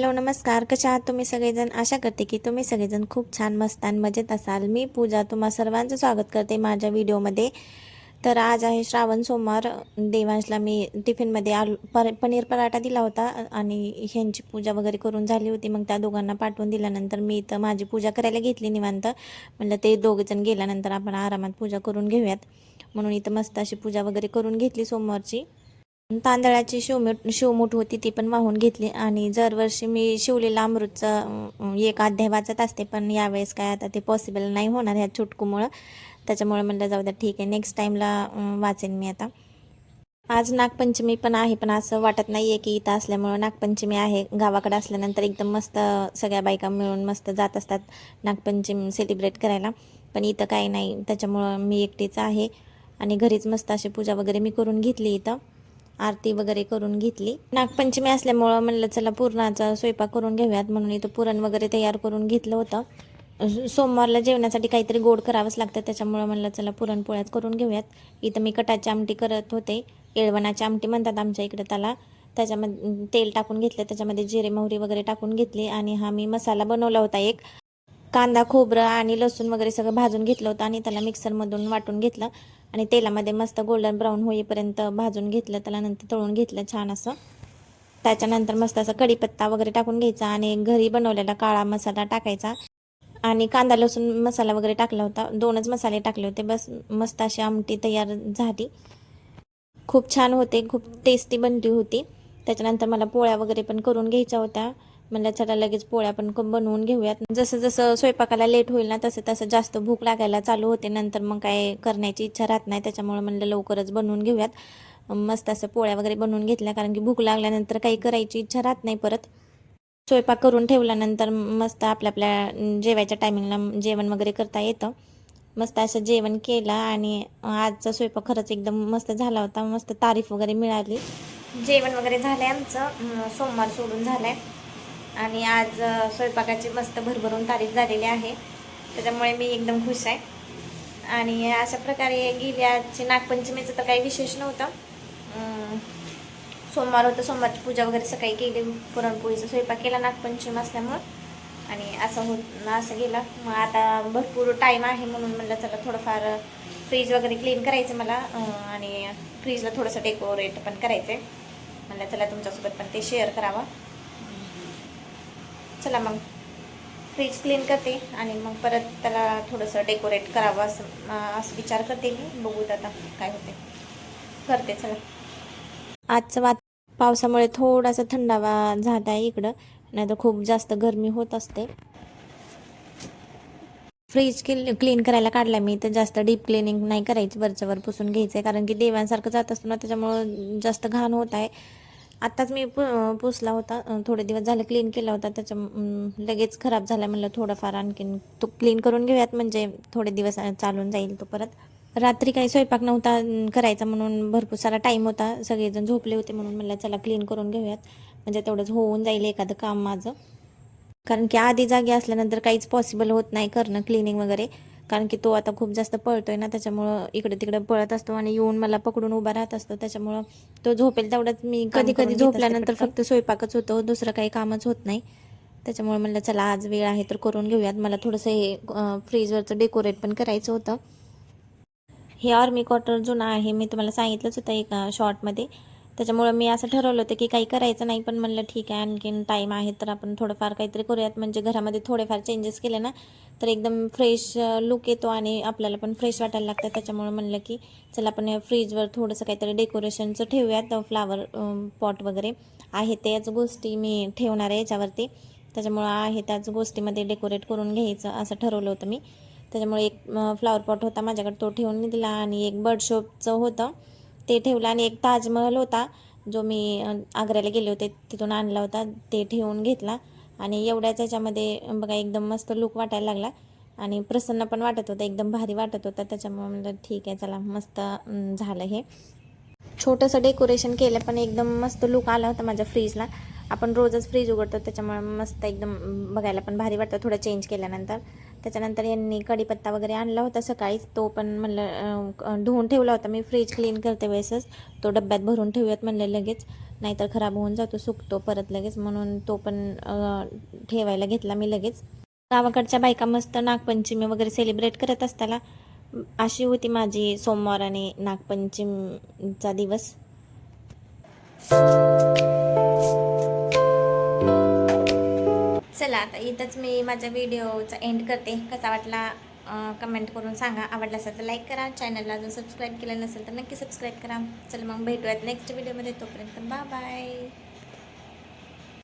Hello नमस्कार, कशा आहात तुम्ही सगळेजण? आशा करते की तुम्ही सगळेजण खूप छान मस्त आणि मजेत असाल. मी पूजा तुम्हा सर्वांचं स्वागत करते माझ्या व्हिडिओमध्ये. तर आज आहे श्रावण सोमवार. देवांशला मी टिफिनमध्ये पनीर पराठा दिला होता आणि ह्यांची पूजा वगैरे करून झाली होती. मग त्या दोघांना पाठवून दिल्यानंतर मी इथं माझी पूजा करायला घेतली निवांत. म्हणलं ते दोघेजण गेल्यानंतर आपण आरामात पूजा करून घेऊयात, म्हणून इथं मस्त अशी पूजा वगैरे करून घेतली सोमवारची. तांदळाची शिवमूठ होती ती पण वाहून घेतली आणि दरवर्षी मी शिवलेला अमृतचं एक अध्याय वाचत असते, पण यावेळेस काय आता ते पॉसिबल नाही होणार ह्या छुटकूमुळं. त्याच्यामुळे म्हणलं जाऊ द्या, ठीक आहे, नेक्स्ट टाईमला वाचेन मी आता. आज नागपंचमी पण आहे, पण असं वाटत नाही आहे की इथं असल्यामुळं नागपंचमी आहे. गावाकडे असल्यानंतर एकदम मस्त सगळ्या बायका मिळून मस्त जात असतात नागपंचमी सेलिब्रेट करायला, पण इथं काही नाही. त्याच्यामुळं मी एकटीच आहे आणि घरीच मस्त अशी पूजा वगैरे मी करून घेतली. इथं आरती वगैरे करून घेतली. नागपंचमी असल्यामुळं म्हणलं चला पुरणाचा स्वयंपाक करून घेऊयात, म्हणून इथं पुरण वगैरे तयार करून घेतलं होतं. सोमवारला जेवणासाठी काहीतरी गोड करावंच लागतं, त्याच्यामुळं म्हणलं चला पुरणपोळ्याच करून घेऊयात. इथं मी कटाची आमटी करत होते. येळवणाची आमटी म्हणतात आमच्या इकडे त्याला. त्याच्यामध्ये तेल टाकून घेतलं, त्याच्यामध्ये जिरे मोहरी वगैरे टाकून घेतली आणि हा मी मसाला बनवला होता. एक कांदा खोबरं आणि लसूण वगैरे सगळं भाजून घेतलं होतं आणि त्याला मिक्सरमधून वाटून घेतलं आणि तेलामध्ये मस्त गोल्डन ब्राऊन होईपर्यंत भाजून घेतलं. त्याला नंतर तळून घेतलं छान असं. त्याच्यानंतर मस्त असं कढीपत्ता वगैरे टाकून घ्यायचा आणि घरी बनवलेला काळा मसाला टाकायचा आणि कांदा लसूण मसाला वगैरे टाकला होता. 2च मसाले टाकले होते बस. मस्त अशी आमटी तयार झाली. खूप छान होते, खूप टेस्टी बनली होती. त्याच्यानंतर मला पोळ्या वगैरे पण करून घ्यायच्या होत्या. म्हणलं चला लगेच पोळ्या पण बनवून घेऊयात. जसं जसं स्वयंपाकाला लेट होईल ना तसं तसं जास्त भूक लागायला चालू होते. नंतर मग काय करण्याची इच्छा राहत नाही, त्याच्यामुळे म्हणलं लवकरच बनवून घेऊयात. मस्त असं पोळ्या वगैरे बनवून घेतल्या, कारण की भूक लागल्यानंतर काही करायची इच्छा राहत नाही परत. स्वयंपाक करून ठेवल्यानंतर मस्त आपल्या आपल्या जेवायच्या टायमिंगला जेवण वगैरे करता येतं. मस्त असं जेवण केलं आणि आजचा स्वयंपाक खरंच एकदम मस्त झाला होता. मस्त तारीफ वगैरे मिळाली. जेवण वगैरे झालं आहे आमचं, सोमवार सोडून झालं आहे आणि आज स्वयंपाकाची मस्त भरभरून तारीफ झालेली आहे, त्याच्यामुळे मी एकदम खुश आहे. आणि अशा प्रकारे गेली आजची नागपंचमीचं तर काही विशेष नव्हतं. सोमवार होतं, सोमवारची पूजा वगैरे सकाळी केली, पुरणपोळीचा स्वयंपाक केला नागपंचमी असल्यामुळं आणि असं गेलं. मग आता भरपूर टाईम आहे म्हणून म्हणलं चला थोडंफार फ्रीज वगैरे क्लीन करायचं मला आणि फ्रीजला थोडंसं डेकोरेट पण करायचं आहे. म्हणलं चला तुमच्यासोबत पण ते शेअर करावं. चला मग फ्रीज क्लीन करते आणि मग परत त्याला थोडंसं डेकोरेट करावं असं विचार करते मी. बघूत आता काय होते, करते. चला. आजचं पावसामुळे थोडासा थंडावा झाला आहे इकडं, नाही तर खूप जास्त गरमी होत असते. फ्रीज क्लीन करायला काढला मी, तर जास्त डीप क्लिनिंग नाही करायची, वरच्यावर पुसून घ्यायचं आहे, कारण की देवांसारखं जात असतो ना, त्याच्यामुळं जास्त घाण होत आहे. आत्ताच मी पुसला होता, थोडे दिवस झाले क्लीन केला होता, लगेच खराब झाला. म्हणलं थोडंफार आणखीन तो क्लीन करून घेऊयात, म्हणजे थोडे दिवस चालून जाईल तो परत. रात्री काही स्वयंपाक नव्हता करायचा म्हणून भरपूर सारा टाईम होता, सगळेजण झोपले होते, म्हणून म्हणलं चला क्लीन करून घेऊयात, म्हणजे तेवढंच होऊन जाईल एखादं काम माझं. कारण की आधी जागी असल्यानंतर काहीच पॉसिबल होत नाही करणं क्लिनिंग वगैरे, कारण की तो आता खूप जास्त पळतोय ना, त्याच्यामुळं इकडे तिकडे पळत असतो आणि येऊन मला पकडून उभा राहत असतो. त्याच्यामुळं तो झोपेल तेवढंच मी कधी कधी झोपल्यानंतर फक्त स्वयंपाकच होतो, दुसरं काही कामच होत नाही. त्याच्यामुळे म्हणलं चला आज वेळ आहे तर करून घेऊयात. मला थोडंसं हे फ्रीजवरचं डेकोरेट पण करायचं होतं. हे आर्मी क्वार्टर जुना आहे, मी तुम्हाला सांगितलंच होतं एका शॉर्टमध्ये. त्याच्यामुळं मी असं ठरवलं होतं की काही करायचं नाही, पण म्हणलं ठीक आहे, आणखीन टाईम आहे तर आपण थोडंफार काहीतरी करूयात, म्हणजे घरामध्ये थोडेफार चेंजेस केले ना तर एकदम फ्रेश लुक येतो आणि आपल्याला पण फ्रेश वाटायला लागतं. त्याच्यामुळं म्हणलं की चला आपण फ्रीजवर थोडंसं काहीतरी डेकोरेशनचं ठेवूयात. फ्लावर पॉट वगैरे आहे त्याच गोष्टी मी ठेवणार आहे याच्यावरती, त्याच्यामुळं आहे त्याच गोष्टीमध्ये डेकोरेट करून घ्यायचं असं ठरवलं होतं मी. त्याच्यामुळे एक फ्लावर पॉट होता माझ्याकडे, तो ठेवून दिला आणि एक बर्डशॉपचं होतं ते ठेवलं आणि एक ताजमहल होता जो मी आग्र्याला गेले होते तिथून आणला होता, ते ठेवून घेतला. आणि एवढ्याच याच्यामध्ये बघा एकदम मस्त लुक वाटायला लागला आणि प्रसन्न पण वाटत होतं, एकदम भारी वाटत होतं. त्याच्यामुळे म्हणलं ठीक आहे चला मस्त झालं. हे छोटंसं डेकोरेशन केलं पण एकदम मस्त लुक आला होता माझ्या फ्रीजला. आपण रोजच फ्रीज उघडतो त्याच्यामुळे मस्त एकदम बघायला पण भारी वाटतं थोडं चेंज केल्यानंतर. त्याच्यानंतर यांनी कढीपत्ता वगैरे आणला होता सकाळीच, तो पण म्हणलं धुवून ठेवला होता मी. फ्रीज क्लीन करते वेळेसच तो डब्यात भरून ठेवूयात म्हणलं लगेच, नाहीतर खराब होऊन जातो, सुकतो परत लगेच, म्हणून तो पण ठेवायला घेतला मी लगेच. गावाकडच्या बायका मस्त नागपंचमी वगैरे सेलिब्रेट करत असताना अशी होती माझी सोमवार आणि नागपंचमीचा दिवस. चला आता इथंच मी माझ्या व्हिडिओचा एंड करते. कसा वाटला कमेंट करून सांगा. आवडला असेल तर लाईक करा. चॅनलला अजून सबस्क्राईब केलं नसेल तर नक्की सबस्क्राईब करा. चला मग भेटूयात नेक्स्ट व्हिडिओमध्ये. तोपर्यंत बाय बाय.